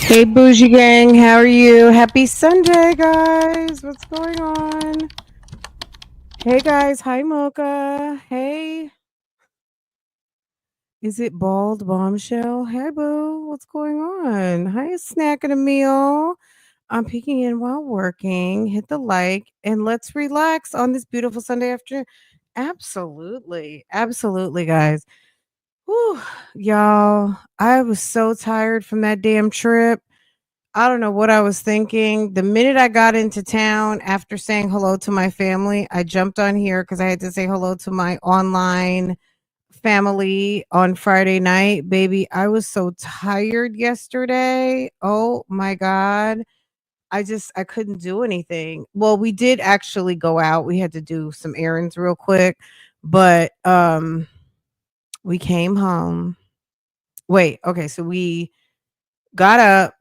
Hey, Bougie Gang, how are you? Happy Sunday, guys. What's going on? Hey, guys. Hi, Mocha. Hey, is it Bald Bombshell? Hey, Boo. What's going on? Hi, snacking a meal. I'm peeking in while working. Hit the like and let's relax on this beautiful Sunday afternoon. Absolutely. Absolutely, guys. Whew, y'all, I was so tired from that damn trip. I don't know what I was thinking. The minute I got into town after saying hello to my family, I jumped on here because I had to say hello to my online family on Friday night. Baby, I was so tired yesterday. Oh my God. I couldn't do anything. Well, we did actually go out. We had to do some errands real quick, but we came home. Wait, okay, so we got up.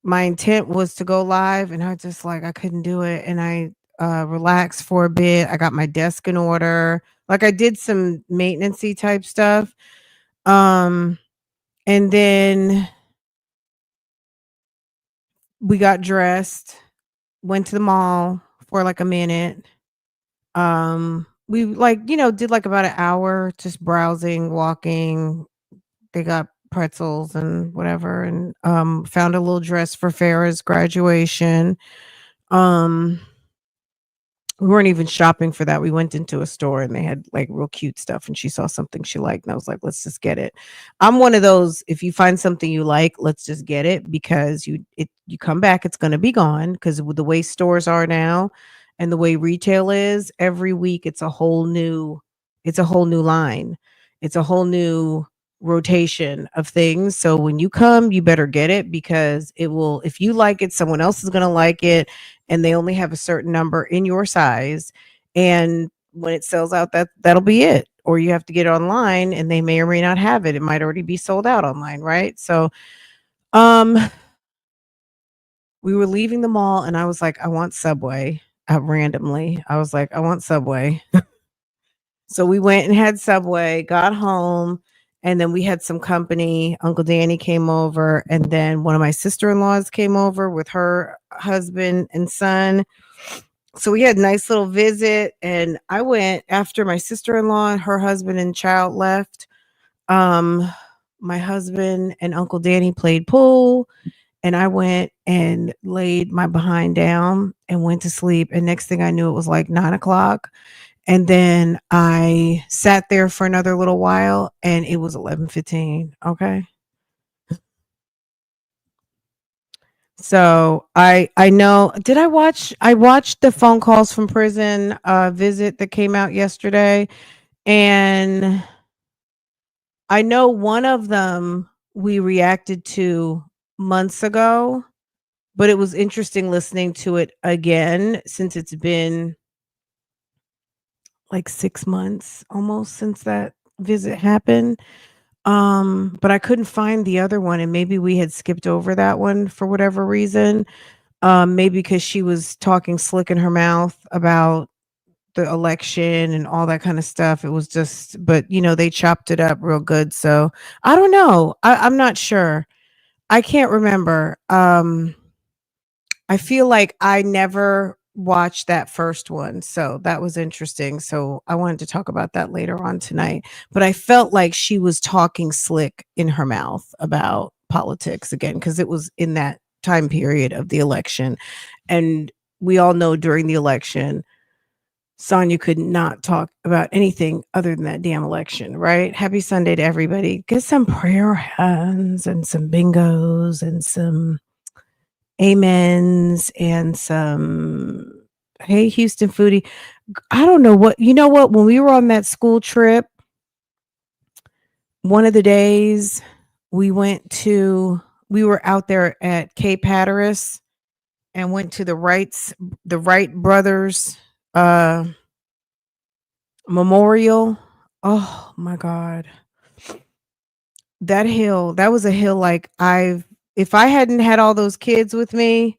My intent was to go live and I just like I couldn't do it and I relaxed for a bit. I got my desk in order. Like I did some maintenancey type stuff. Um and then we got dressed, went to the mall for like a minute. We like, did like about an hour just browsing, walking. They got pretzels and whatever and found a little dress for Farrah's graduation. Um we weren't even shopping for that. We went into a store and they had like real cute stuff and she saw something she liked and I was like, let's just get it. I'm one of those, if you find something you like, let's just get it because you come back, it's going to be gone because with the way stores are now and the way retail is, every week it's a whole new line. It's a whole new rotation of things. So when you come, you better get it because it will, if you like it, someone else is going to like it and they only have a certain number in your size and when it sells out that'll be it or you have to get it online and they may or may not have it. It might already be sold out online, right? So um we were leaving the mall and I was like I want Subway. Randomly I was like I want Subway. So we went and had Subway, got home, and then we had some company. Uncle Danny came over, and then one of my sister-in-laws came over with her husband and son. So we had a nice little visit, and I went after my sister-in-law, her husband and child left. Um, my husband and Uncle Danny played pool, and I went and laid my behind down and went to sleep. And next thing I knew, it was like 9 o'clock. And then I sat there for another little while and it was 11:15. Okay. So I know I watched the phone calls from prison visit that came out yesterday and I know one of them we reacted to months ago, but it was interesting listening to it again since it's been like 6 months almost since that visit happened. But I couldn't find the other one, and maybe we had skipped over that one for whatever reason. Maybe because she was talking slick in her mouth about the election and all that kind of stuff. It was just, but they chopped it up real good. So I don't know. I'm not sure. I can't remember. I feel like I never watched that first one, so that was interesting. So I wanted to talk about that later on tonight. But I felt like she was talking slick in her mouth about politics again because it was in that time period of the election. And we all know during the election, Sonia could not talk about anything other than that damn election, right? Happy Sunday to everybody. Get some prayer hands and some bingos and some amens and some hey Houston foodie. I don't know what when we were on that school trip, one of the days we were out there at Cape Hatteras and went to the Wright brothers uh memorial. Oh my God. That hill, that was a hill like if I hadn't had all those kids with me,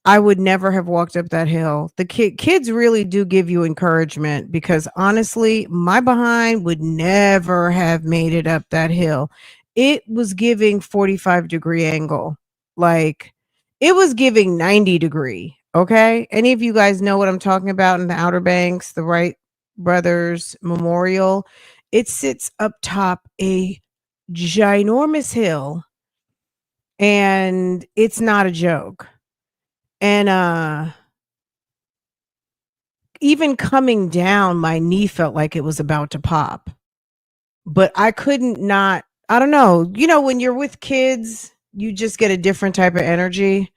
I would never have walked up that hill. The kids really do give you encouragement because honestly, my behind would never have made it up that hill. It was giving 45-degree angle. Like, it was giving 90-degree, okay? Any of you guys know what I'm talking about in the Outer Banks, the Wright Brothers Memorial? It sits up top a ginormous hill, and it's not a joke. And even coming down, my knee felt like it was about to pop. But I couldn't not I don't know. You know, when you're with kids, you just get a different type of energy.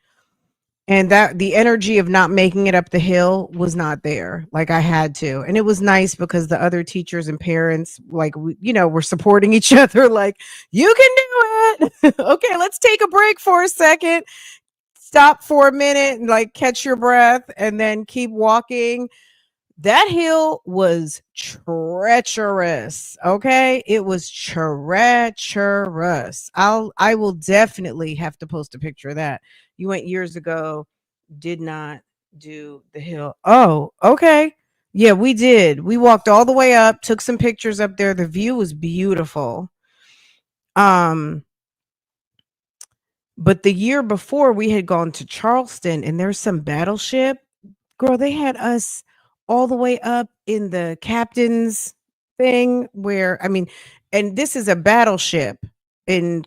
And that the energy of not making it up the hill was not there. Like, I had to. And it was nice because the other teachers and parents, like, were supporting each other, like, you can do it. Okay, let's take a break for a second. Stop for a minute and like catch your breath and then keep walking. That hill was treacherous. Okay. It was treacherous. I will definitely have to post a picture of that. You went years ago, did not do the hill. Oh, okay. Yeah, we did. We walked all the way up, took some pictures up there. The view was beautiful. Um, but the year before we had gone to Charleston and there's some battleship. Girl, they had us all the way up in the captain's thing where I mean, and this is a battleship in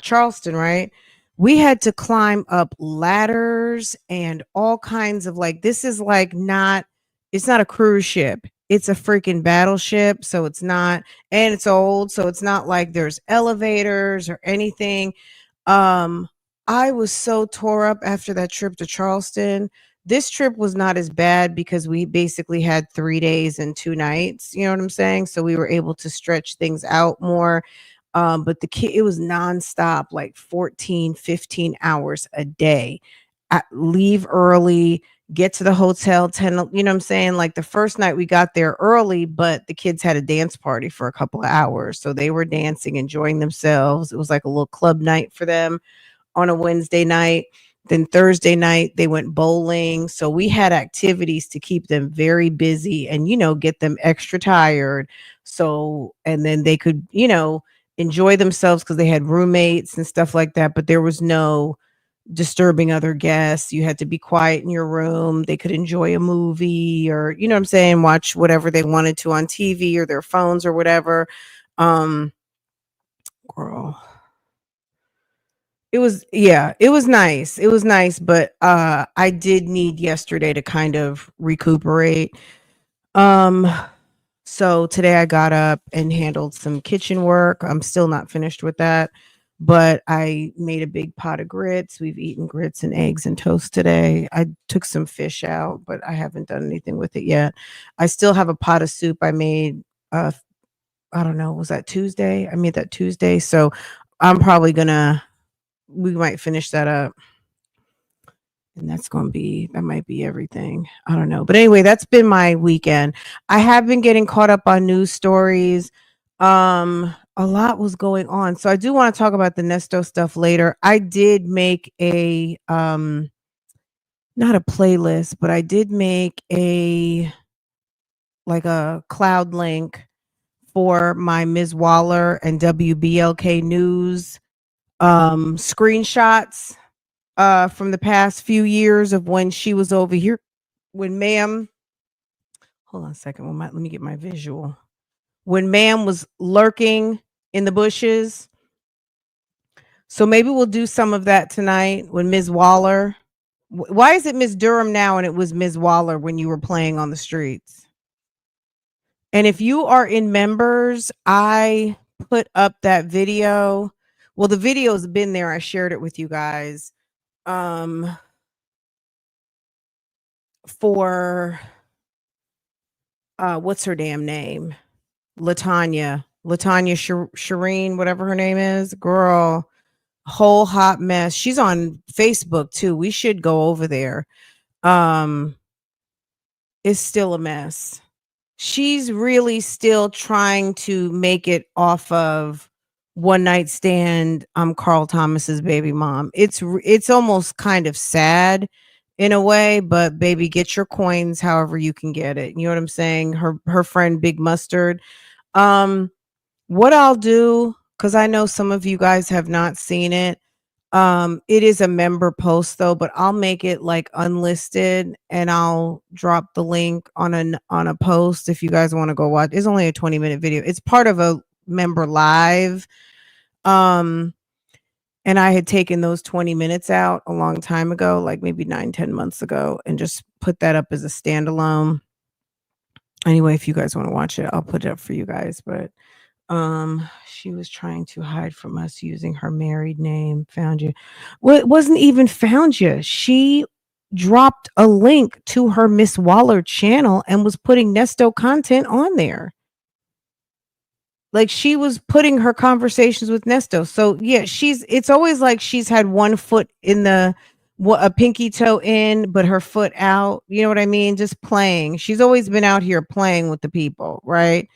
Charleston, right? We had to climb up ladders and all kinds of like this is like not it's not a cruise ship. It's a freaking battleship, so it's not and it's old, so it's not like there's elevators or anything. Um I was so tore up after that trip to Charleston. This trip was not as bad because we basically had 3 days and 2 nights, you know what I'm saying? So we were able to stretch things out more. But it was nonstop, like 14, 15 hours a day. Leave early, get to the hotel 10, you know what I'm saying? Like the first night we got there early, but the kids had a dance party for a couple of hours. So they were dancing, enjoying themselves. It was like a little club night for them on a Wednesday night. Then Thursday night, they went bowling. So we had activities to keep them very busy and, get them extra tired. So, and then they could, enjoy themselves because they had roommates and stuff like that. But there was no disturbing other guests. You had to be quiet in your room. They could enjoy a movie or, you know what I'm saying, watch whatever they wanted to on TV or their phones or whatever. Um, girl. It was nice. It was nice, but I did need yesterday to kind of recuperate. Um so today I got up and handled some kitchen work. I'm still not finished with that, but I made a big pot of grits. We've eaten grits and eggs and toast today. I took some fish out, but I haven't done anything with it yet. I still have a pot of soup I made I don't know, was that Tuesday? I made that Tuesday, so I'm probably gonna we might finish that up. And that might be everything. I don't know. But anyway, that's been my weekend. I have been getting caught up on news stories. A lot was going on. So I do want to talk about the Nesto stuff later. I did make a not a playlist, but I did make a like a cloud link for my Ms. Waller and WBLK news screenshots from the past few years of when she was over here when ma'am hold on a second let me get my visual when ma'am was lurking in the bushes. So maybe we'll do some of that tonight when Ms. Waller. Why is it Ms. Durham now and it was Ms. Waller when you were playing on the streets? And if you are in members, I put up that video. Well, the video's been there. I shared it with you guys. For what's her damn name? Latanya Shireen, whatever her name is. Girl, whole hot mess. She's on Facebook too. We should go over there. Um, it's still a mess. She's really still trying to make it off of One Night Stand. I'm Carl Thomas's baby mom. It's almost kind of sad in a way, but baby, get your coins however you can get it. You know what I'm saying? Her friend Big Mustard. What I'll do, because I know some of you guys have not seen it. It is a member post though, but I'll make it like unlisted and I'll drop the link on a post if you guys want to go watch. It's only a 20-minute video. It's part of a member live. Um and I had taken those 20 minutes out a long time ago, like maybe 9, 10 months ago, and just put that up as a standalone. Anyway, if you guys want to watch it, I'll put it up for you guys. But she was trying to hide from us using her married name. Found you. Well, it wasn't even found you. She dropped a link to her Miss Waller channel and was putting Nesto content on there. Like she was putting her conversations with Nesto. So yeah, it's always like she's had one foot in a pinky toe in, but her foot out. You know what I mean? Just playing. She's always been out here playing with the people, right?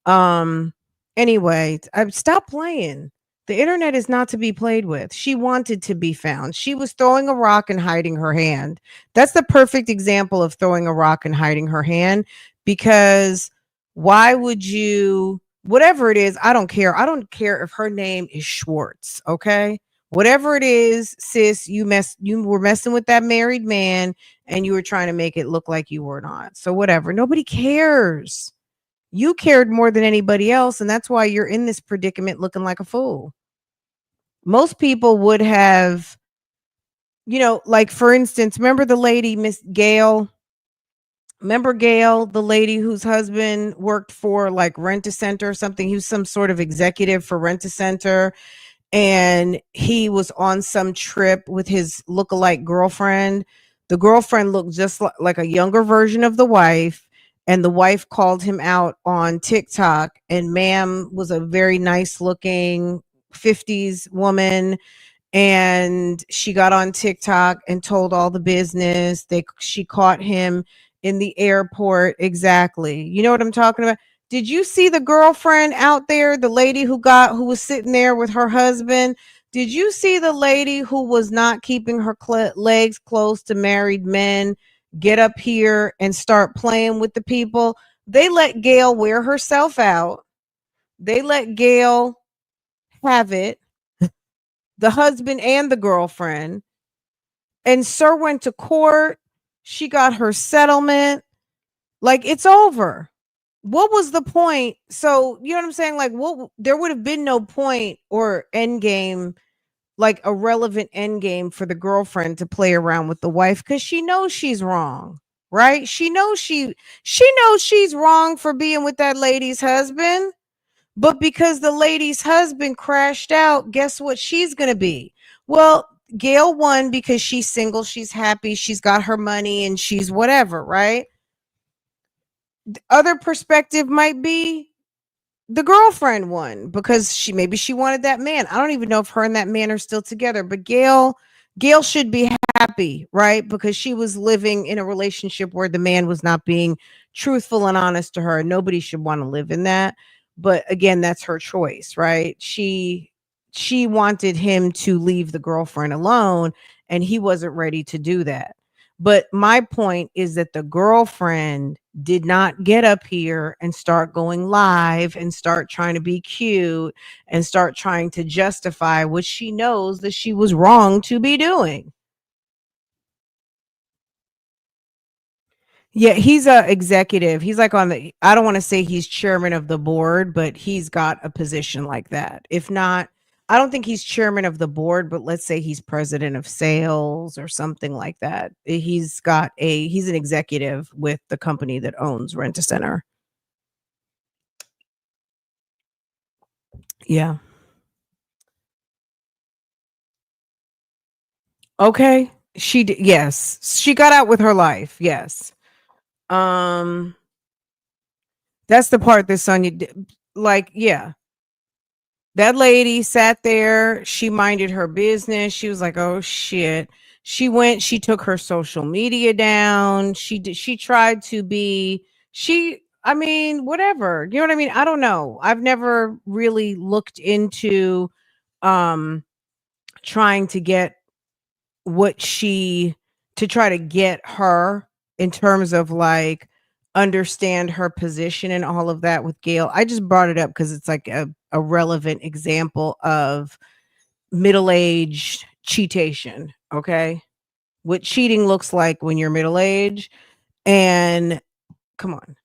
Um, anyway, I stop playing. The internet is not to be played with. She wanted to be found. She was throwing a rock and hiding her hand. That's the perfect example of throwing a rock and hiding her hand, because why would you, whatever it is, I don't care. I don't care if her name is Schwartz, okay? Whatever it is, sis, you were messing with that married man and you were trying to make it look like you were not. So whatever. Nobody cares. You cared more than anybody else, and that's why you're in this predicament looking like a fool. Most people would have, like for instance, remember the lady, Miss Gail? Remember Gail, the lady whose husband worked for like Rent-A-Center or something? He was some sort of executive for Rent-A-Center, and he was on some trip with his lookalike girlfriend. The girlfriend looked just like a younger version of the wife, and the wife called him out on TikTok. And ma'am was a very nice looking 50s woman, and she got on TikTok and told all the business. She caught him in the airport. Exactly. You know what I'm talking about? Did you see the girlfriend out there, the lady who was sitting there with her husband? Did you see the lady who was not keeping her legs close to married men get up here and start playing with the people? They let Gail wear herself out. They let Gail have it, the husband and the girlfriend. And Sir went to court. She got her settlement. Like, it's over. What was the point? So, you know what I'm saying? Like, there would have been no point or end game, like a relevant end game for the girlfriend to play around with the wife, because she knows she's wrong, right? She knows she's wrong for being with that lady's husband. But because the lady's husband crashed out, guess what she's going to be? Well, Gail won because she's single, she's happy, she's got her money, and she's whatever, right? The other perspective might be the girlfriend won because she wanted that man. I don't even know if her and that man are still together, but Gail should be happy, right? Because she was living in a relationship where the man was not being truthful and honest to her. Nobody should want to live in that. But again, that's her choice, right? She wanted him to leave the girlfriend alone, and he wasn't ready to do that. But my point is that the girlfriend did not get up here and start going live and start trying to be cute and start trying to justify what she knows that she was wrong to be doing. Yeah, he's a executive. He's like I don't want to say he's chairman of the board, but he's got a position like that. If not, I don't think he's chairman of the board, but let's say he's president of sales or something like that. He's an executive with the company that owns Rent-A-Center. Yeah. Okay. Yes. She got out with her life. Yes. Um that's the part that Sonya did. Like, yeah. That lady sat there, she minded her business. She was like, "Oh shit." She took her social media down. She tried to be I mean, whatever. You know what I mean? I don't know. I've never really looked into um trying to get what she to try to get her in terms of like understand her position and all of that with Gail. I just brought it up because it's like a relevant example of middle-aged cheatation, okay? What cheating looks like when you're middle age. And come on,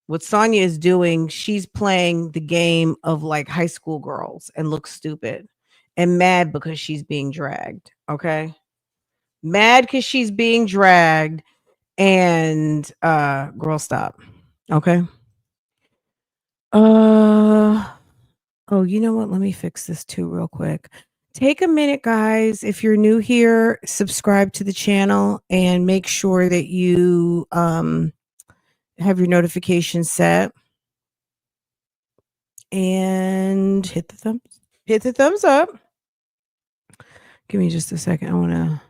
what Sonya is doing, she's playing the game of like high school girls and looks stupid and mad because she's being dragged. Okay. Mad because she's being dragged and girl, stop. Okay. Uh oh, you know what? Let me fix this too real quick. Take a minute, guys. If you're new here, subscribe to the channel and make sure that you have your notifications set and hit the thumbs up. Give me just a second. I want to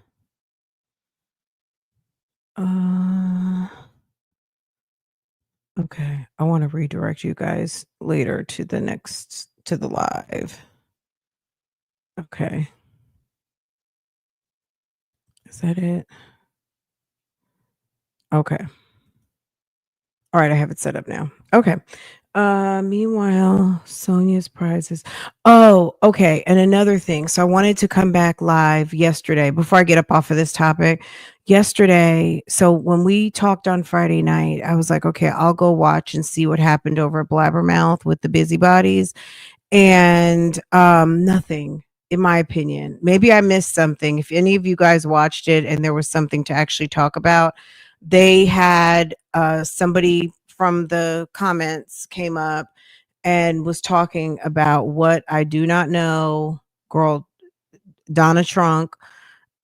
okay. I want to redirect you guys later to the live. Okay. Is that it? Okay. All right, I have it set up now. Okay. Meanwhile, Sonia's prizes. Oh, okay. And another thing. So I wanted to come back live yesterday before I get up off of this topic. Yesterday, so when we talked on Friday night, I was like, okay, I'll go watch and see what happened over at Blabbermouth with the busybodies. And nothing, in my opinion. Maybe I missed something. If any of you guys watched it and there was something to actually talk about, they had somebody from the comments came up and was talking about what I do not know, girl, Donna Trunk,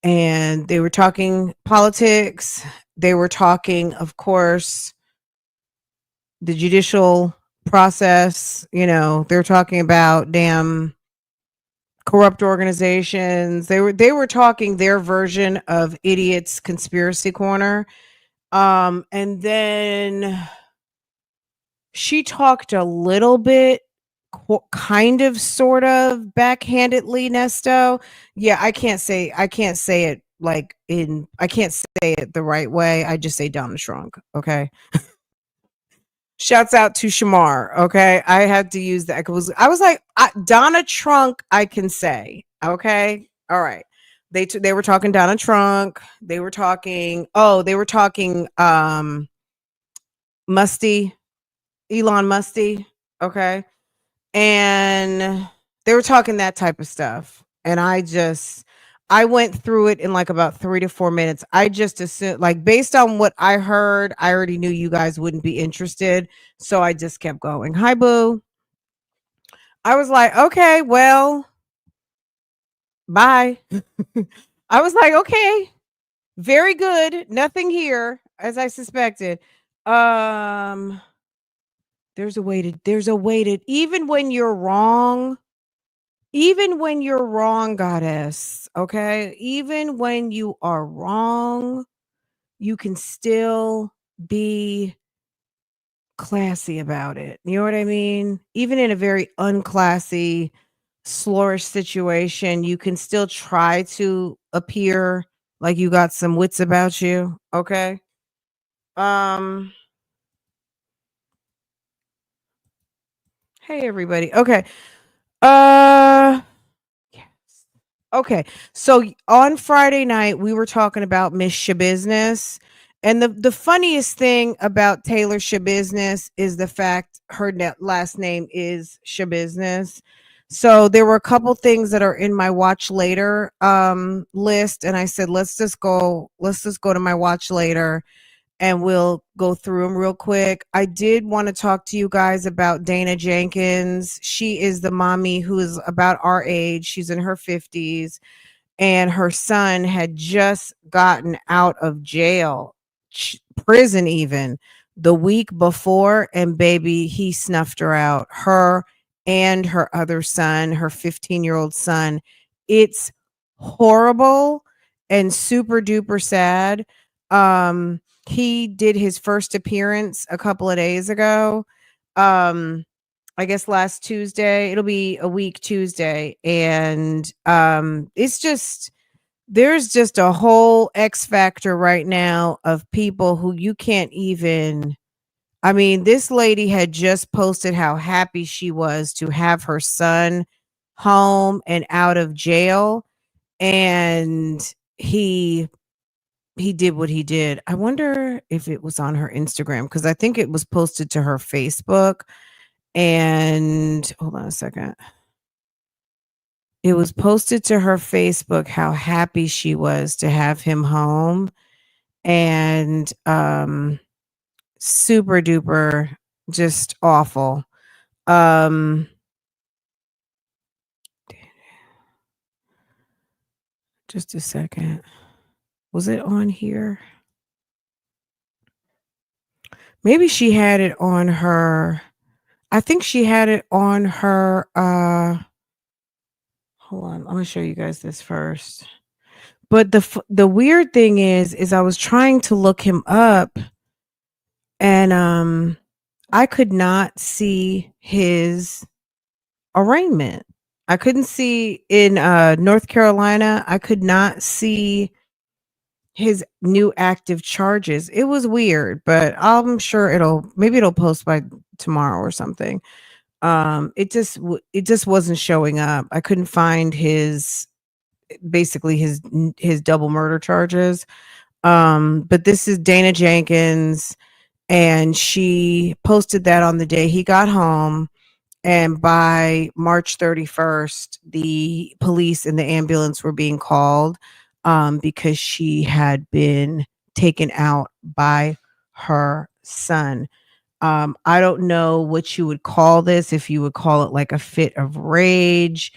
and they were talking politics. They were talking, of course, the judicial process. You know, they're talking about damn corrupt organizations. They were talking their version of idiots conspiracy corner. And then she talked a little bit, kind of, sort of backhandedly, Nesto. Yeah, I can't say it like I can't say it the right way. I just say Donna Shrunk. Okay. Shouts out to Shamar. Okay. I had to use that. I was like, Donna Trunk, I can say. Okay. All right. They were talking Donna Trunk. They were talking, Musty, Elon Musty. Okay. And they were talking that type of stuff. And I went through it in like about 3 to 4 minutes. I just assumed, like, based on what I heard, I already knew you guys wouldn't be interested. So I just kept going. Hi, boo. I was like, okay, well, bye. I was like, okay, very good. Nothing here, as I suspected. There's a way to, even when you're wrong, goddess, okay? Even when you are wrong, you can still be classy about it. You know what I mean? Even in a very unclassy, slorish situation, you can still try to appear like you got some wits about you, okay? Um Hey everybody. Okay. Uh yes. Okay. So on Friday night we were talking about Miss Shabusiness, and the funniest thing about Taylor Shabusiness is the fact her last name is Shabusiness. So there were a couple things that are in my watch later list, and I said let's just go to my watch later and we'll go through them real quick. I did want to talk to you guys about Dana Jenkins. She is the mommy who is about our age. She's in her 50s, and her son had just gotten out of jail, prison even, the week before, and baby, he snuffed her out. Her and her other son, her 15-year-old son. It's horrible and super duper sad. He did his first appearance a couple of days ago. I guess last Tuesday. It'll be a week Tuesday. And it's just, there's just a whole X factor right now of people who you can't even. I mean, this lady had just posted how happy she was to have her son home and out of jail. and he did what he did. I wonder if it was on her Instagram, because I think it was posted to her Facebook. And hold on a second. It was posted to her Facebook how happy she was to have him home, and super duper just awful. Just a second. Was it on here? Maybe she had it on her. I think she had it on her. Hold on. I'm gonna show you guys this first. But the weird thing is I was trying to look him up, and I could not see his arraignment. I couldn't see in North Carolina. I could not see his new active charges. It was weird, but I'm sure it'll post by tomorrow or something. It just wasn't showing up. I couldn't find his double murder charges. But this is Dana Jenkins, and she posted that on the day he got home. And by March 31st, the police and the ambulance were being called because she had been taken out by her son. I don't know what you would call this, if you would call it like a fit of rage.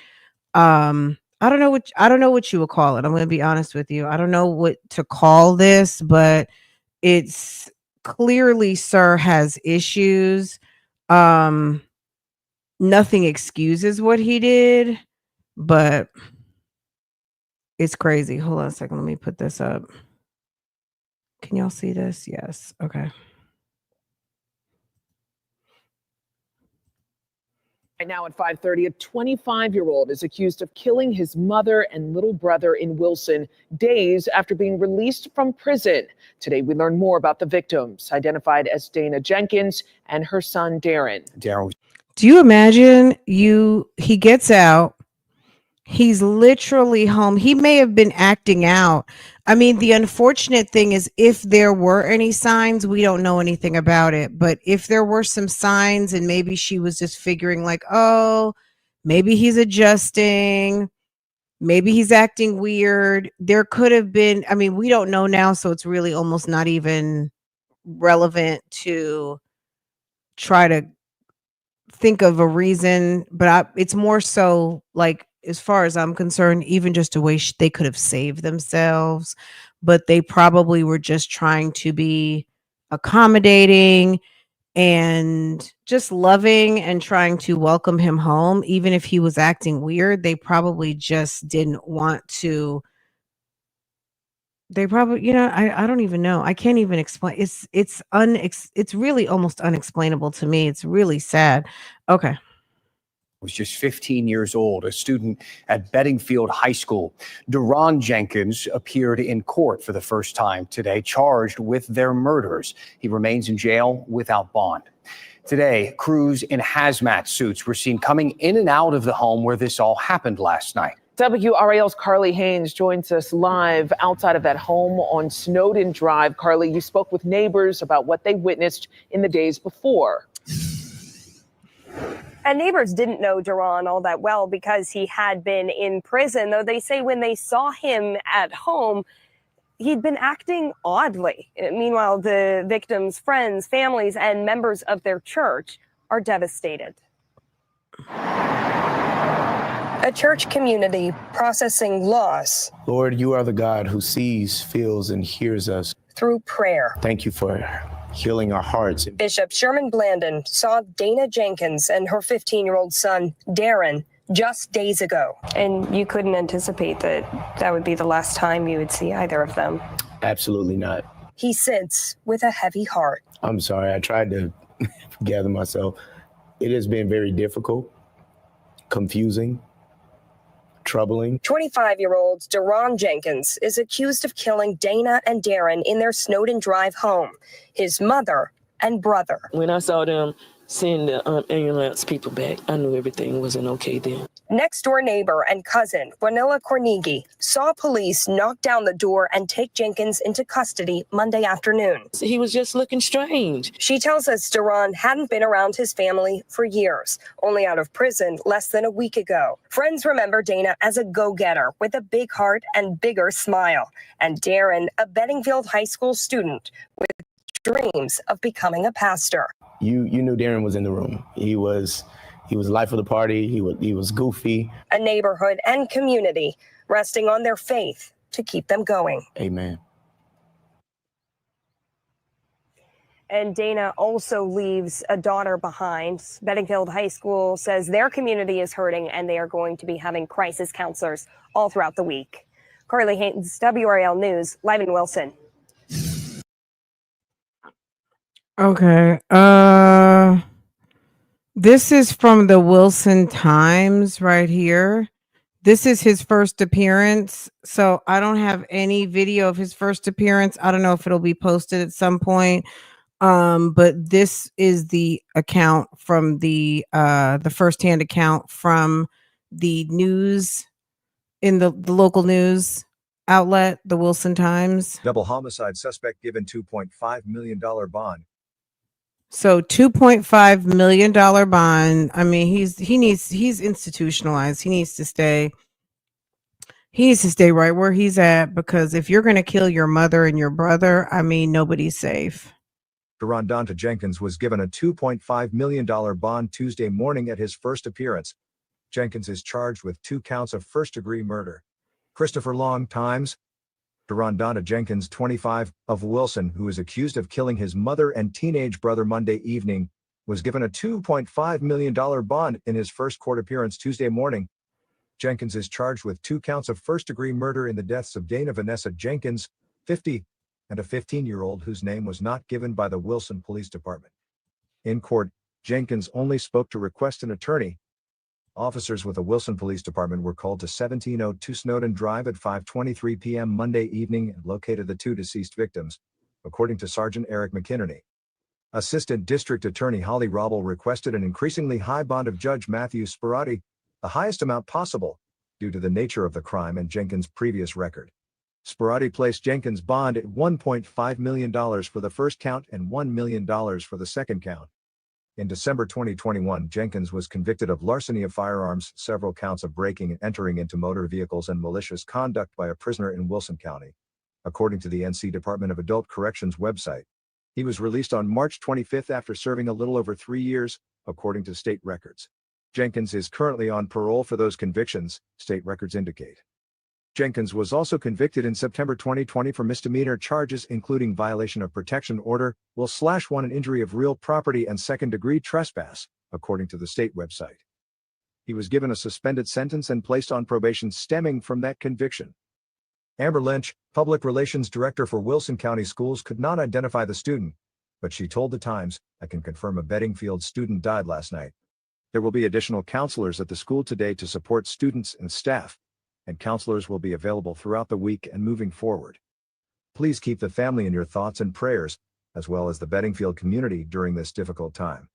I don't know what you would call it. I'm going to be honest with you. I don't know what to call this, but it's clearly Sir has issues. Nothing excuses what he did, but it's crazy. Hold on a second. Let me put this up. Can y'all see this? Yes. Okay. Right now at 5:30, a 25-year-old is accused of killing his mother and little brother in Wilson days after being released from prison. Today, we learn more about the victims, identified as Dana Jenkins and her son, Darren. Do you imagine he gets out? He's literally home. He may have been acting out. I mean, the unfortunate thing is, if there were any signs, we don't know anything about it. But if there were some signs, and maybe she was just figuring like, oh, maybe he's adjusting, maybe he's acting weird. There could have been, I mean, we don't know now. So it's really almost not even relevant to try to think of a reason, but it's more so like, as far as I'm concerned, even just a way they could have saved themselves, but they probably were just trying to be accommodating and just loving and trying to welcome him home. Even if he was acting weird, they probably just didn't want to. They probably, I don't even know. I can't even explain. It's really almost unexplainable to me. It's really sad. Okay. Was just 15 years old, a student at Bedingfield High School. Deron Jenkins appeared in court for the first time today, charged with their murders. He remains in jail without bond. Today, crews in hazmat suits were seen coming in and out of the home where this all happened last night. WRAL's Carly Haynes joins us live outside of that home on Snowden Drive. Carly, you spoke with neighbors about what they witnessed in the days before. And neighbors didn't know Deron all that well because he had been in prison, though they say when they saw him at home, he'd been acting oddly. Meanwhile, the victims' friends, families, and members of their church are devastated. A church community processing loss. Lord, you are the God who sees, feels, and hears us. Through prayer. Thank you for healing our hearts. Bishop Sherman Blandon saw Dana Jenkins and her 15-year-old son, Darren, just days ago. And you couldn't anticipate that would be the last time you would see either of them? Absolutely not. He sits with a heavy heart. I'm sorry, I tried to gather myself. It has been very difficult, confusing, troubling. 25-year-old Deron Jenkins is accused of killing Dana and Darren in their Snowden Drive home, his mother and brother. When I saw them, seeing the ambulance people back, I knew everything wasn't okay then. Next door neighbor and cousin, Vanilla Cornigi, saw police knock down the door and take Jenkins into custody Monday afternoon. He was just looking strange. She tells us Duran hadn't been around his family for years, only out of prison less than a week ago. Friends remember Dana as a go-getter with a big heart and bigger smile, and Darren, a Bedingfield High School student with dreams of becoming a pastor. You knew Darren was in the room. He was life of the party. He was goofy. A neighborhood and community resting on their faith to keep them going. Amen. And Dana also leaves a daughter behind. Bedingfield High School says their community is hurting and they are going to be having crisis counselors all throughout the week. Carly Haynes, WRAL News, live in Wilson. Okay. This is from the Wilson Times right here. This is his first appearance. So I don't have any video of his first appearance. I don't know if it'll be posted at some point. But this is the account from the firsthand account from the news in the local news outlet, the Wilson Times. Double homicide suspect given $2.5 million bond. So $2.5 million bond. I mean, he's institutionalized. He needs to stay right where he's at, because if you're going to kill your mother and your brother, I mean, nobody's safe. Durandanta Jenkins was given a $2.5 million bond Tuesday morning at his first appearance. Jenkins is charged with 2 counts of first-degree murder. Christopher Long, Times. Durandanta Jenkins, 25, of Wilson, who is accused of killing his mother and teenage brother Monday evening, was given a $2.5 million bond in his first court appearance Tuesday morning. Jenkins is charged with 2 counts of first-degree murder in the deaths of Dana Vanessa Jenkins, 50, and a 15-year-old whose name was not given by the Wilson Police Department. In court, Jenkins only spoke to request an attorney. Officers with the Wilson Police Department were called to 1702 Snowden Drive at 5:23 p.m. Monday evening and located the 2 deceased victims, according to Sergeant Eric McInerney. Assistant District Attorney Holly Robble requested an increasingly high bond of Judge Matthew Sperati, the highest amount possible, due to the nature of the crime and Jenkins' previous record. Sperati placed Jenkins' bond at $1.5 million for the first count and $1 million for the second count. In December 2021, Jenkins was convicted of larceny of firearms, several counts of breaking and entering into motor vehicles, and malicious conduct by a prisoner in Wilson County. According to the NC Department of Adult Corrections website, he was released on March 25 after serving a little over 3 years, according to state records. Jenkins is currently on parole for those convictions, state records indicate. Jenkins was also convicted in September 2020 for misdemeanor charges including violation of protection order, will/1 and injury of real property, and second-degree trespass, according to the state website. He was given a suspended sentence and placed on probation stemming from that conviction. Amber Lynch, Public Relations Director for Wilson County Schools, could not identify the student, but she told the Times, "I can confirm a Bedingfield student died last night. There will be additional counselors at the school today to support students and staff, and counselors will be available throughout the week and moving forward. Please keep the family in your thoughts and prayers, as well as the Bedingfield community during this difficult time."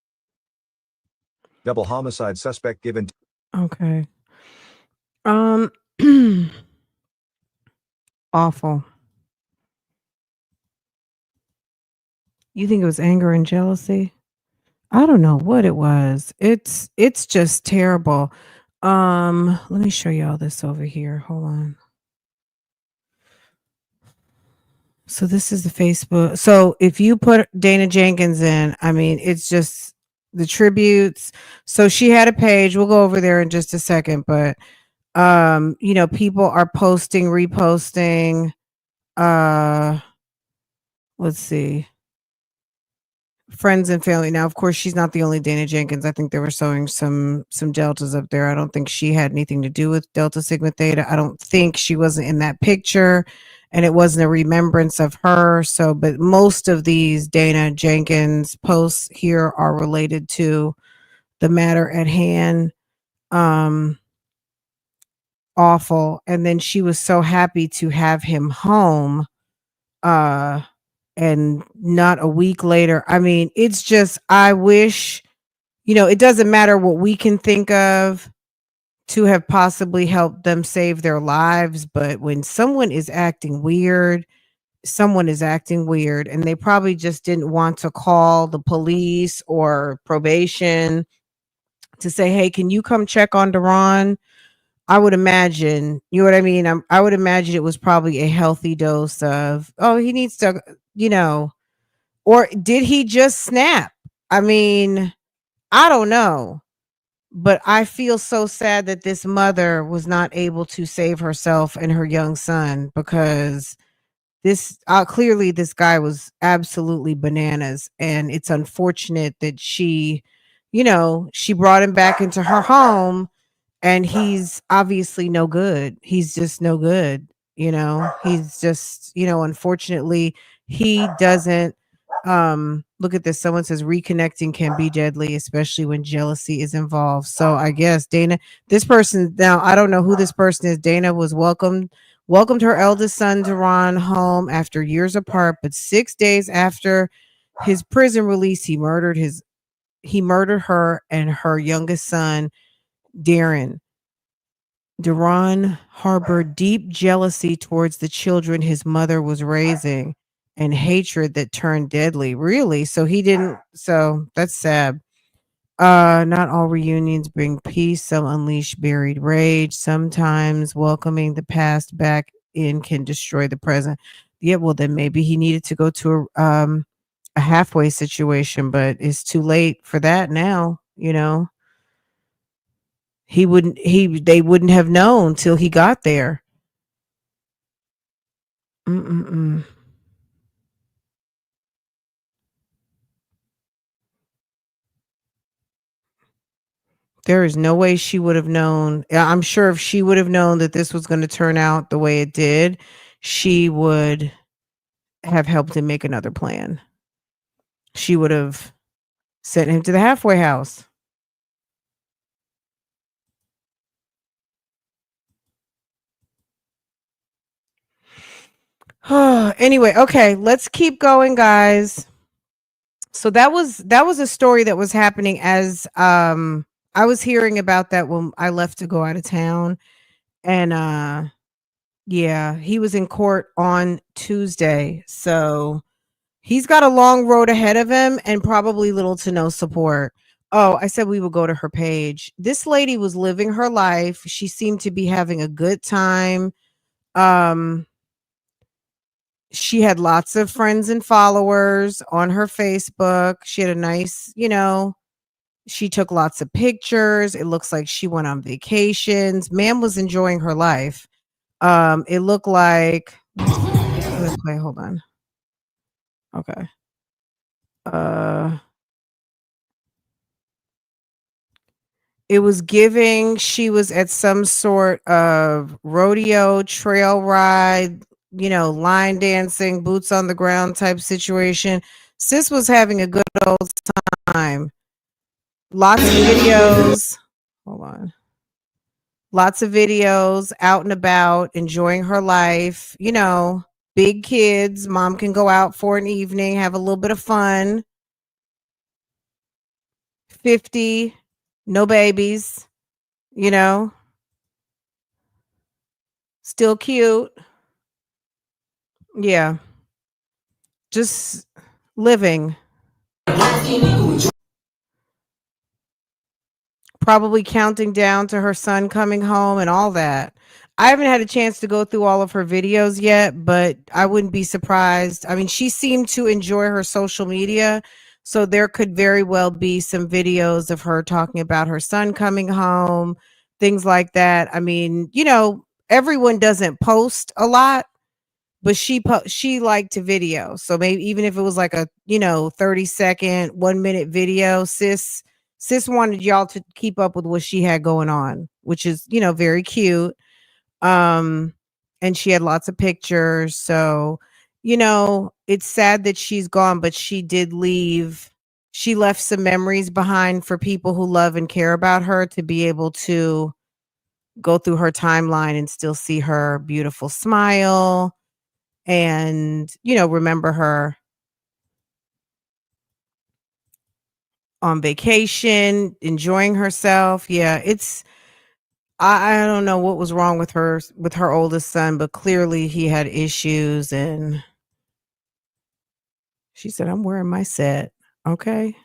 Double homicide suspect given. Okay. Awful. You think it was anger and jealousy? I don't know what it was. It's just terrible. Let me show y'all this over here. Hold on. So this is the Facebook. So if you put Dana Jenkins in, I mean, it's just the tributes. So she had a page. We'll go over there in just a second, but people are posting, reposting. Let's see. Friends and family. Now, of course, she's not the only Dana Jenkins. I think they were showing some deltas up there. I don't think she had anything to do with Delta Sigma Theta. I don't think she wasn't in that picture, and it wasn't a remembrance of her. So, but most of these Dana Jenkins posts here are related to the matter at hand. Awful. And then she was so happy to have him home. And not a week later. I mean, it's just, I wish it doesn't matter what we can think of to have possibly helped them save their lives, but when someone is acting weird, and they probably just didn't want to call the police or probation to say, "Hey, can you come check on Deron?" I would imagine, you know what I mean? I would imagine it was probably a healthy dose of, "Oh, he needs to, you know," or did he just snap? I mean, I don't know. But I feel so sad that this mother was not able to save herself and her young son, because this clearly this guy was absolutely bananas, and it's unfortunate that she brought him back into her home, and he's obviously no good. He's just no good. He's just, unfortunately, he doesn't look at this. Someone says reconnecting can be deadly, especially when jealousy is involved. So I guess Dana, this person, now I don't know who this person is. Dana was welcomed her eldest son Deron home after years apart, but 6 days after his prison release, he murdered her and her youngest son, Darren. Deron harbored deep jealousy towards the children his mother was raising, and hatred that turned deadly. Really? So that's sad. Not all reunions bring peace. Some unleash buried rage. Sometimes welcoming the past back in can destroy the present. Yeah, well then maybe he needed to go to a halfway situation, but it's too late for that now. They wouldn't have known till he got there. Mm-mm-mm. There is no way she would have known. I'm sure if she would have known that this was going to turn out the way it did, she would have helped him make another plan. She would have sent him to the halfway house. Anyway, okay, let's keep going, guys. So that was a story that was happening as I was hearing about that when I left to go out of town. And yeah, he was in court on Tuesday. So he's got a long road ahead of him and probably little to no support. Oh, I said we would go to her page. This lady was living her life. She seemed to be having a good time. Um she had lots of friends and followers on her Facebook. She had a nice. She took lots of pictures. It looks like she went on vacations. Ma'am was enjoying her life. It looked like, let's play, hold on. Okay. It was giving she was at some sort of rodeo, trail ride, line dancing, boots on the ground type situation. Sis was having a good old time. Lots of videos. Hold on. Lots of videos out and about, enjoying her life. Big kids. Mom can go out for an evening, have a little bit of fun. 50, no babies, you know, still cute. Yeah, just living. Probably counting down to her son coming home and all that. I haven't had a chance to go through all of her videos yet, but I wouldn't be surprised. I mean, she seemed to enjoy her social media, so there could very well be some videos of her talking about her son coming home, things like that. I mean, everyone doesn't post a lot, but she liked to video. So maybe even if it was like a 30-second 1 minute video, sis wanted y'all to keep up with what she had going on, which is very cute. um and she had lots of pictures. So it's sad that she's gone, but she left some memories behind for people who love and care about her, to be able to go through her timeline and still see her beautiful smile, and remember her. on vacation, enjoying herself. Yeah, I don't know what was wrong with her oldest son, but clearly he had issues. And she said, I'm wearing my set. Okay.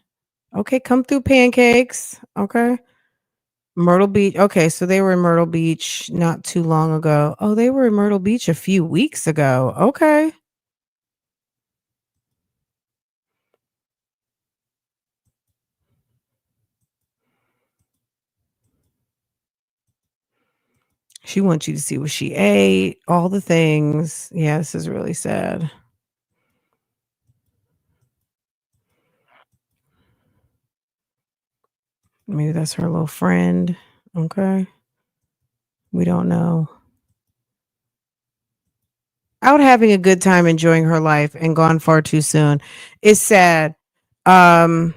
Okay, come through, pancakes. Okay. Myrtle Beach. Okay, so they were in Myrtle Beach not too long ago. Oh, they were in Myrtle Beach a few weeks ago. Okay. She wants you to see what she ate, all the things. Yeah, this is really sad. Maybe that's her little friend. Okay. We don't know. Out having a good time enjoying her life and gone far too soon. It's sad. Very,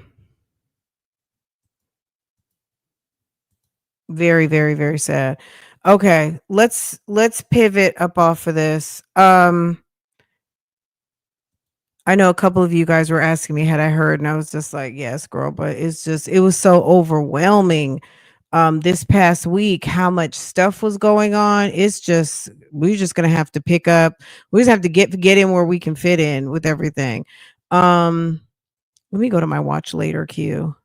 very, very sad. Okay, let's pivot up off of this. I know a couple of you guys were asking me had I heard, and I was just like, yes, girl, but it was so overwhelming this past week how much stuff was going on. It's just we're just gonna have to pick up. We just have to get in where we can fit in with everything. Um Let me go to my watch later queue.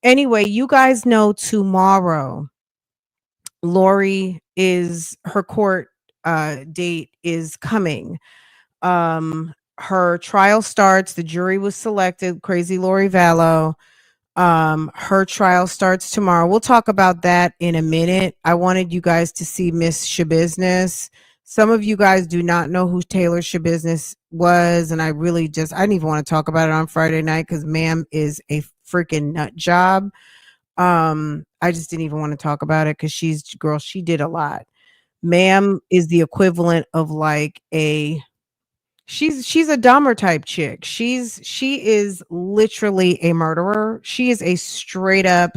Anyway, you guys know tomorrow Lori is her court date is coming. Her trial starts, the jury was selected, crazy Lori Vallow. Her trial starts tomorrow. We'll talk about that in a minute. I wanted you guys to see Miss Shabusiness. Some of you guys do not know who Taylor Shabusiness was, and I didn't even want to talk about it on Friday night because ma'am is a freaking nut job. I just didn't even want to talk about it because she did a lot. Ma'am is the equivalent of like she's a Dahmer type chick. She is literally a murderer. She is a straight up,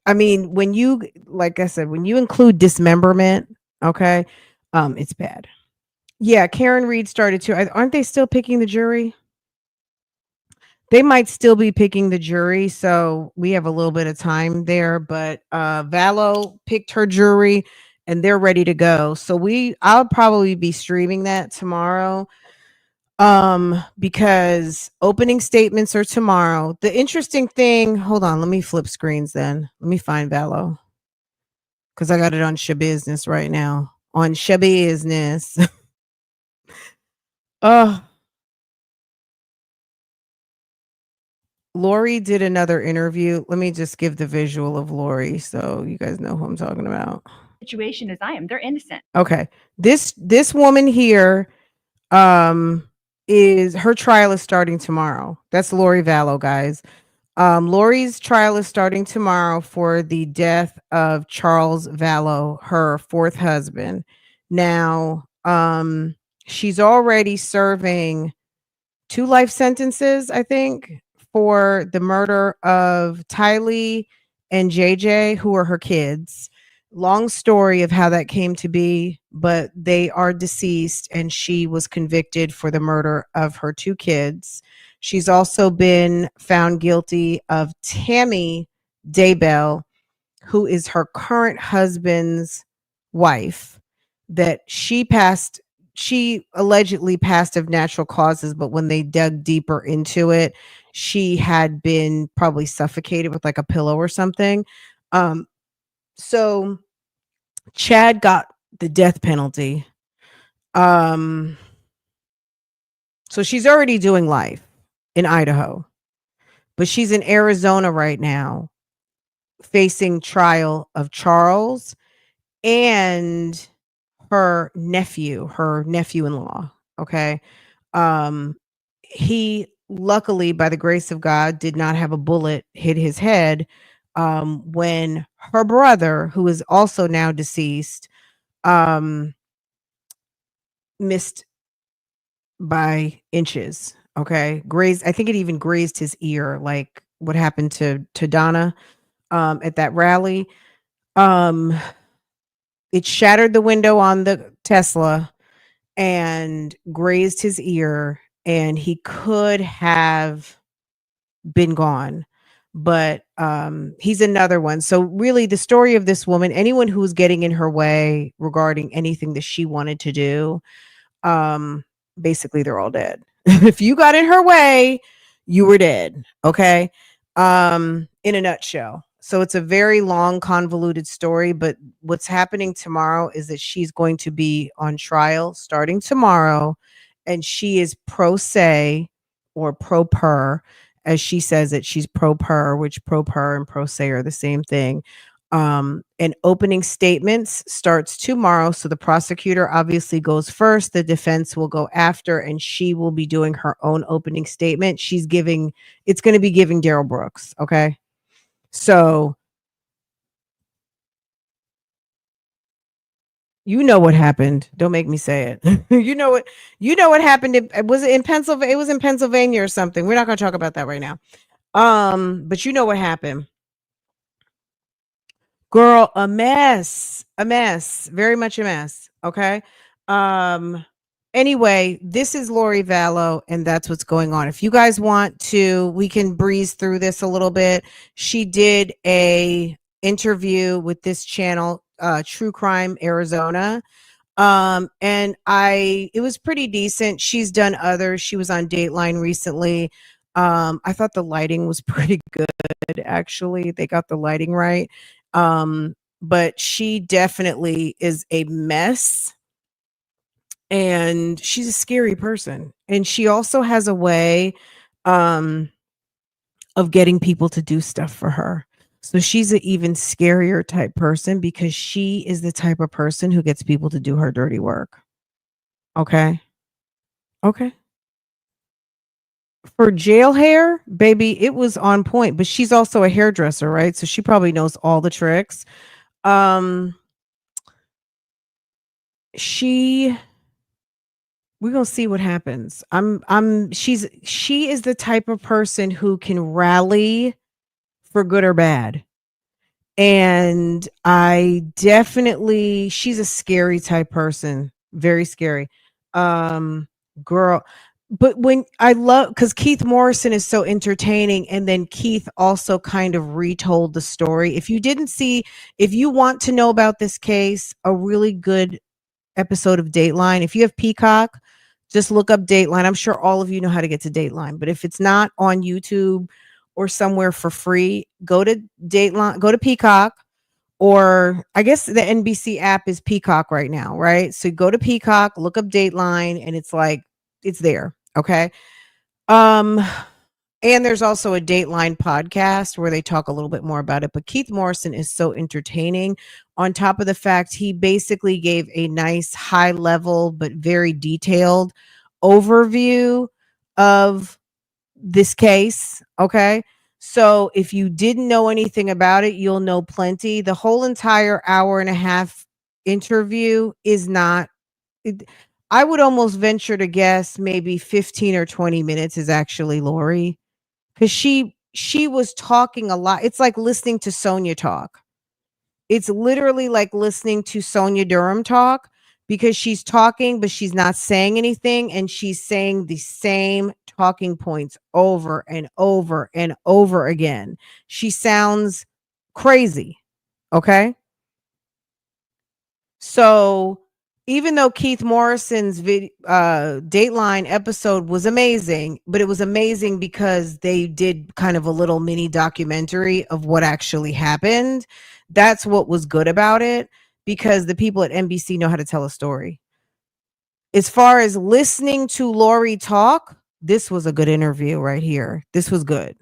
I mean, when you, like I said, when you include dismemberment, okay, it's bad. Yeah, Karen Reed started too. Aren't they still picking the jury? They might still be picking the jury, so we have a little bit of time there, but Vallow picked her jury and they're ready to go. So I'll probably be streaming that tomorrow. Because opening statements are tomorrow. The interesting thing, hold on, let me flip screens then. Let me find Vallow. Because I got it on Shabusiness right now. On Shabusiness. Oh, Lori did another interview. Let me just give the visual of Lori so you guys know who I'm talking about. Situation as I am, they're innocent. Okay. This woman here is her trial is starting tomorrow. That's Lori Vallow, guys. Lori's trial is starting tomorrow for the death of Charles Vallow, her fourth husband. Now, she's already serving 2 life sentences, I think, for the murder of Tylee and JJ, who are her kids. Long story of how that came to be, but they are deceased and she was convicted for the murder of her 2 kids. She's also been found guilty of Tammy Daybell, who is her current husband's wife, that she allegedly passed of natural causes, but when they dug deeper into it, she had been probably suffocated with like a pillow or something. So Chad got the death penalty. So she's already doing life in Idaho, but she's in Arizona right now facing trial of Charles and her nephew-in-law. Okay. He luckily, by the grace of God, did not have a bullet hit his head when her brother, who is also now deceased, missed by inches. Okay. Grazed, I think it even grazed his ear, like what happened to Donna at that rally. It shattered the window on the Tesla and grazed his ear, and he could have been gone. But he's another one. So really the story of this woman, anyone who's getting in her way regarding anything that she wanted to do, basically they're all dead. If you got in her way, you were dead. Okay. In a nutshell. So it's a very long, convoluted story, but what's happening tomorrow is that she's going to be on trial starting tomorrow, and she is pro se or pro per, as she says it. She's pro per, which pro per and pro se are the same thing. And opening statements starts tomorrow. So the prosecutor obviously goes first, the defense will go after, and she will be doing her own opening statement. It's going to be giving Daryl Brooks. Okay. So you know what happened. Don't make me say it. You know what happened. Was it in Pennsylvania? It was in Pennsylvania or something. We're not going to talk about that right now. But you know what happened. Girl, a mess, very much a mess. Okay. Anyway, this is Lori Vallow, and that's what's going on. If you guys want to, we can breeze through this a little bit. She did a interview with this channel, True Crime Arizona. And it was pretty decent. She's done others. She was on Dateline recently. I thought the lighting was pretty good, actually. They got the lighting right. But she definitely is a mess, and she's a scary person. And she also has a way of getting people to do stuff for her. So she's an even scarier type person because she is the type of person who gets people to do her dirty work. Okay. Okay. For jail hair, baby, it was on point, but she's also a hairdresser, right? So she probably knows all the tricks. We're gonna see what happens. She is the type of person who can rally for good or bad. And she's a scary type person, very scary. Girl, but because Keith Morrison is so entertaining, and then Keith also kind of retold the story. If you want to know about this case, a really good episode of Dateline. If you have Peacock, just look up Dateline. I'm sure all of you know how to get to Dateline, but if it's not on YouTube or somewhere for free, go to Dateline, go to Peacock, or I guess the NBC app is Peacock right now, right? So go to Peacock, look up Dateline, and it's there. Okay. And there's also a Dateline podcast where they talk a little bit more about it. But Keith Morrison is so entertaining. On top of the fact, he basically gave a nice high level but very detailed overview of this case. Okay. So if you didn't know anything about it, you'll know plenty. The whole entire hour and a half interview is not. I would almost venture to guess maybe 15 or 20 minutes is actually Lori, because she was talking a lot. It's like listening to Sonia talk. It's literally like listening to Sonia Durham talk, because she's talking but she's not saying anything, and she's saying the same talking points over and over and over again. She sounds crazy. Okay. So even though Keith Morrison's Dateline episode was amazing, but it was amazing because they did kind of a little mini documentary of what actually happened. That's what was good about it, because the people at NBC know how to tell a story. As far as listening to Lori talk, this was a good interview right here. This was good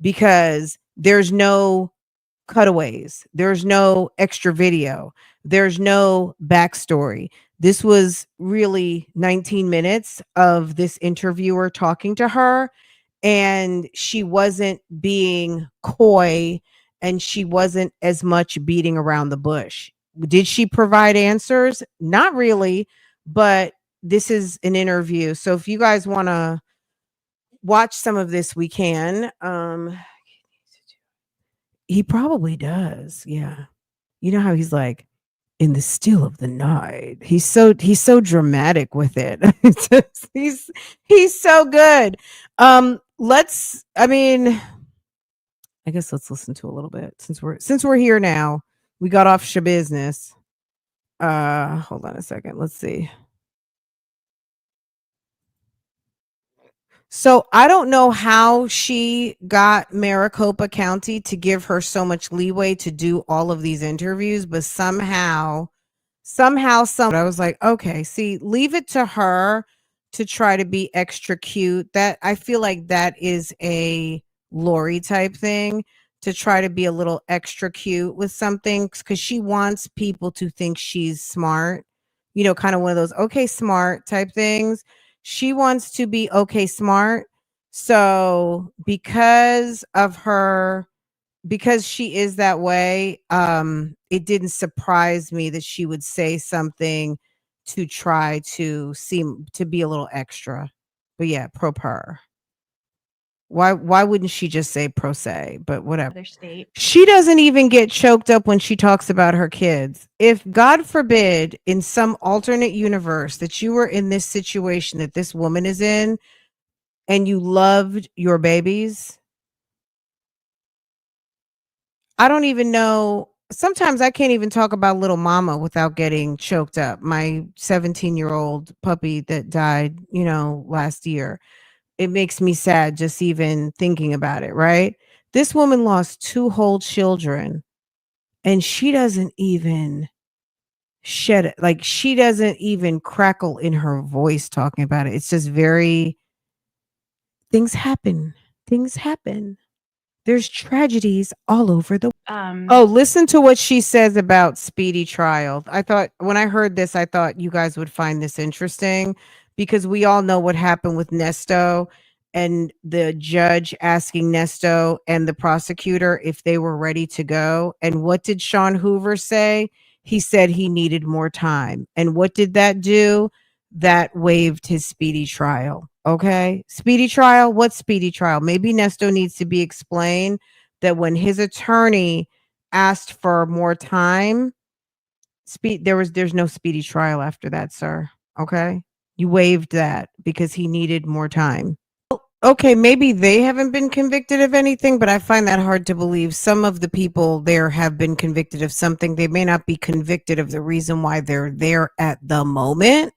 because there's no cutaways. There's no extra video. There's no backstory. This was really 19 minutes of this interviewer talking to her, and she wasn't being coy, and she wasn't as much beating around the bush. Did she provide answers? Not really, but this is an interview. So if you guys want to watch some of this, we can. He probably does. Yeah. You know how he's like, in the still of the night. He's so dramatic with it. He's so good. I mean, I guess let's listen to a little bit since we're here now. We got off business. Hold on a second. Let's see. So I don't know how she got Maricopa County to give her so much leeway to do all of these interviews, but somehow, I was like, okay, see, leave it to her to try to be extra cute. That I feel like that is a Lori type thing, to try to be a little extra cute with something because she wants people to think she's smart, kind of one of those okay smart type things. She wants to be okay smart. So because she is that way, it didn't surprise me that she would say something to try to seem to be a little extra. But yeah, pro per. Why wouldn't she just say pro se? But whatever. Other state. She doesn't even get choked up when she talks about her kids. If God forbid in some alternate universe that you were in this situation that this woman is in and you loved your babies, I don't even know. Sometimes I can't even talk about little mama without getting choked up. My 17-year-old puppy that died, last year. It makes me sad just even thinking about it, right? This woman lost 2 whole children and she doesn't even shed it. Like she doesn't even crackle in her voice talking about it. It's just very things happen. Things happen. There's tragedies all over the Oh, listen to what she says about speedy trial. I thought when I heard this, I thought you guys would find this interesting because we all know what happened with Nesto and the judge asking Nesto and the prosecutor if they were ready to go. And what did Sean Hoover say? He said he needed more time. And what did that do? That waived his speedy trial. Okay. Speedy trial. What speedy trial? Maybe Nesto needs to be explained that when his attorney asked for more time, there's no speedy trial after that, sir. Okay? You waived that because he needed more time. Okay, maybe they haven't been convicted of anything, but I find that hard to believe. Some of the people there have been convicted of something. They may not be convicted of the reason why they're there at the moment,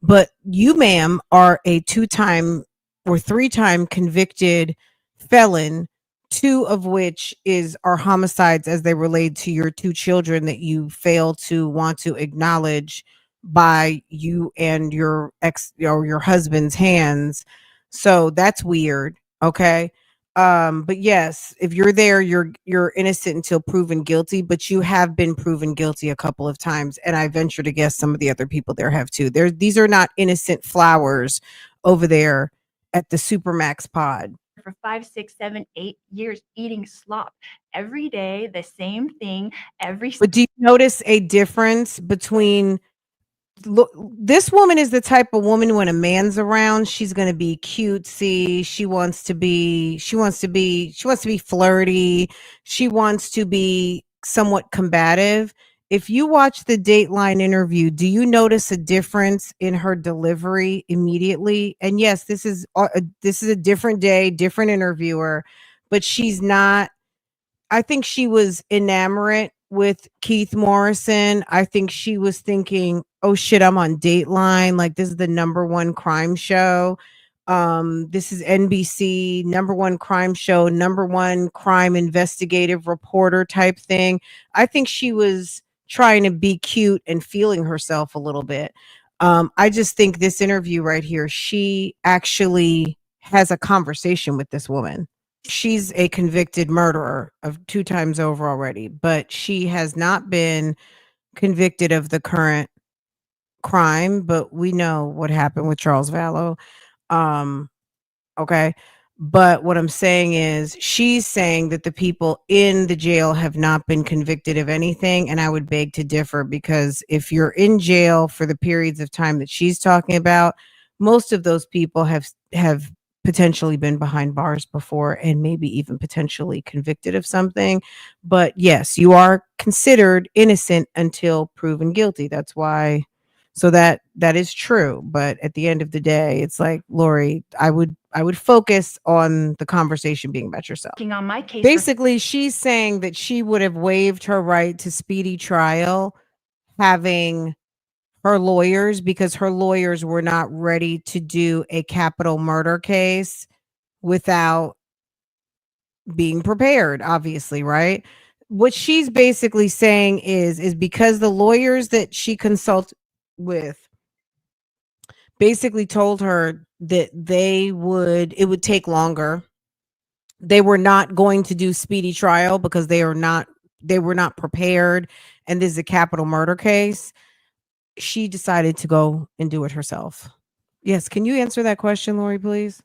but you, ma'am, are a 2-time or 3-time convicted felon, 2 of which are homicides as they relate to your 2 children that you fail to want to acknowledge by you and your ex or your husband's hands. So that's weird. Okay. But yes, if you're there, you're innocent until proven guilty, but you have been proven guilty a couple of times. And I venture to guess some of the other people there have too. These are not innocent flowers over there at the Supermax pod. For 5, 6, 7, 8 years eating slop every day, the same thing every. But do you notice a difference between look, this woman is the type of woman when a man's around, she's going to be cutesy. She wants to be flirty. She wants to be somewhat combative. If you watch the Dateline interview, do you notice a difference in her delivery immediately? And yes, this is a different day, different interviewer, but she's not. I think she was enamored with Keith Morrison. I think she was thinking, "Oh shit, I'm on Dateline. Like this is the #1 crime show. This is NBC #1 crime show, #1 crime investigative reporter type thing." I think she was trying to be cute and feeling herself a little bit. I just think this interview right here, she actually has a conversation with this woman. She's a convicted murderer of 2 times over already, but she has not been convicted of the current crime, but we know what happened with Charles Vallow. Okay. But what I'm saying is she's saying that the people in the jail have not been convicted of anything. And I would beg to differ because if you're in jail for the periods of time that she's talking about, most of those people have potentially been behind bars before and maybe even potentially convicted of something. But yes, you are considered innocent until proven guilty. That's why So that is true. But at the end of the day, it's like, Lori, I would focus on the conversation being about yourself. Working on my case. Basically, she's saying that she would have waived her right to speedy trial having her lawyers, because her lawyers were not ready to do a capital murder case without being prepared, obviously, right? What she's basically saying is because the lawyers that she consulted with basically told her that it would take longer. They were not going to do speedy trial because they were not prepared, and this is a capital murder case. She decided to go and do it herself. Yes, can you answer that question, Lori, please?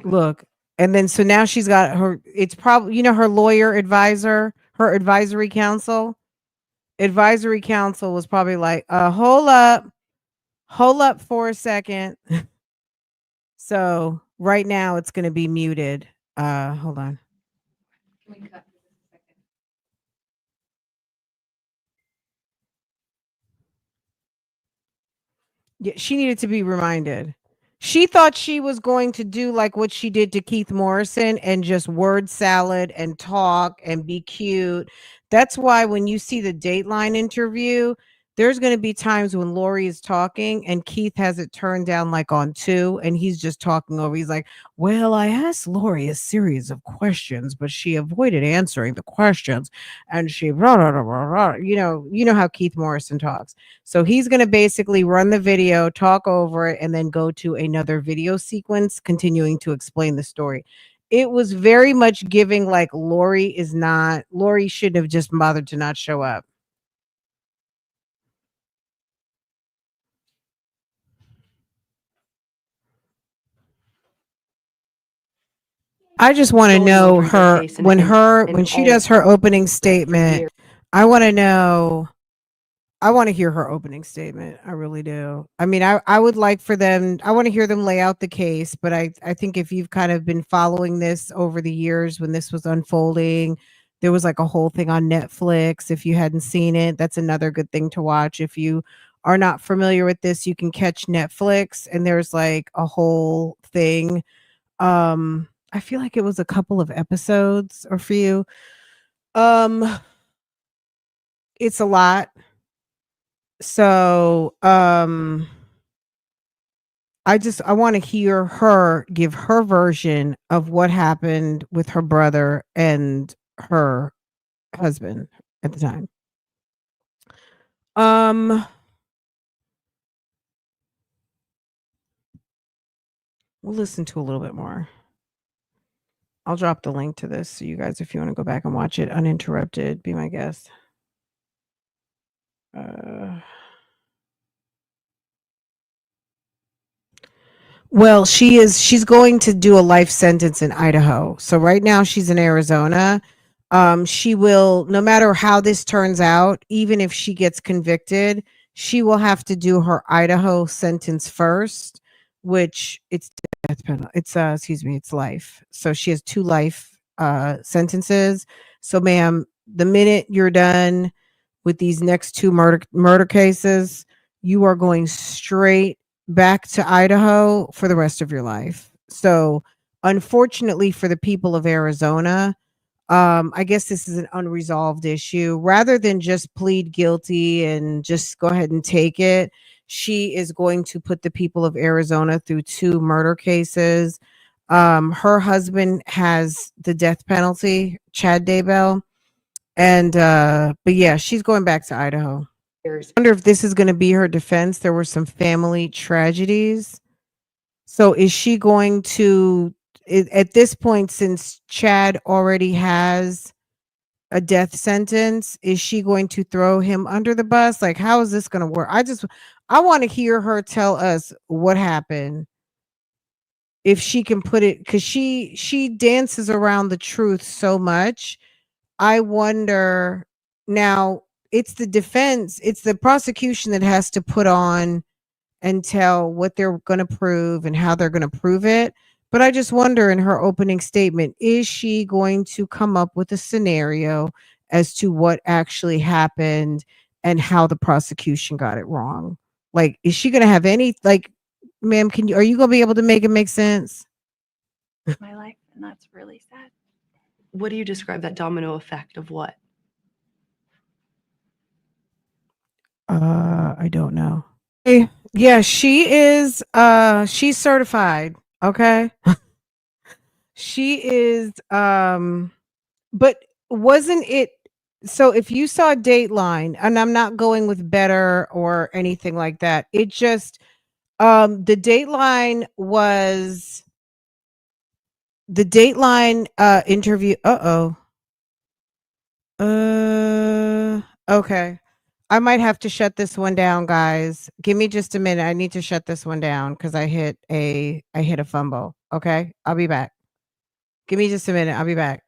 Look, and then so now she's got it's probably, her lawyer advisor, her advisory council. Advisory council was probably like, hold up for a second. So right now it's going to be muted. Hold on. Yeah, she needed to be reminded. She thought she was going to do like what she did to Keith Morrison and just word salad and talk and be cute. That's why when you see the Dateline interview, there's going to be times when Lori is talking and Keith has it turned down like on 2 and he's just talking over. He's like, well, I asked Lori a series of questions, but she avoided answering the questions and she blah, blah, blah, blah, blah. You know how Keith Morrison talks. So he's going to basically run the video, talk over it, and then go to another video sequence, continuing to explain the story. It was very much giving like Lori shouldn't have just bothered to not show up. I just want to know when she does her opening statement. I want to hear her opening statement. I really do. I mean, I would like for them, I want to hear them lay out the case, but I think if you've kind of been following this over the years when this was unfolding, there was like a whole thing on Netflix. If you hadn't seen it, that's another good thing to watch. If you are not familiar with this, you can catch Netflix and there's like a whole thing. I feel like it was a couple of episodes or few. It's a lot. So, I want to hear her give her version of what happened with her brother and her husband at the time. We'll listen to a little bit more. I'll drop the link to this so you guys, if you want to go back and watch it uninterrupted, be my guest. Well, she's going to do a life sentence in Idaho. So right now she's in Arizona. She will, no matter how this turns out, even if she gets convicted, she will have to do her Idaho sentence first, which it's death penalty. It's life. So she has 2 life sentences. So ma'am, the minute you're done with these next 2 murder cases, you are going straight back to Idaho for the rest of your life. So unfortunately for the people of Arizona, I guess this is an unresolved issue. Rather than just plead guilty and just go ahead and take it, she is going to put the people of Arizona through 2 murder cases. Her husband has the death penalty, Chad Daybell. And but yeah, she's going back to Idaho. I wonder if this is going to be her defense. There were some family tragedies. So is she going to, at this point, since Chad already has a death sentence, is she going to throw him under the bus? Like, how is this going to work? I want to hear her tell us what happened. If she can put it, because she dances around the truth so much. I wonder now, it's the defense, it's the prosecution that has to put on and tell what they're going to prove and how they're going to prove it. But I just wonder in her opening statement, is she going to come up with a scenario as to what actually happened and how the prosecution got it wrong. Like, is she gonna have any, like, ma'am, are you gonna be able to make it make sense? My life, and that's really sad. What do you describe that domino effect of what? I don't know. Yeah, she is she's certified. Okay. She is but wasn't it, so if you saw Dateline, and I'm not going with Better or anything like that, it just the Dateline interview. Okay. I might have to shut this one down, guys. Give me just a minute. I need to shut this one down because I hit a fumble. Okay. I'll be back. Give me just a minute. I'll be back.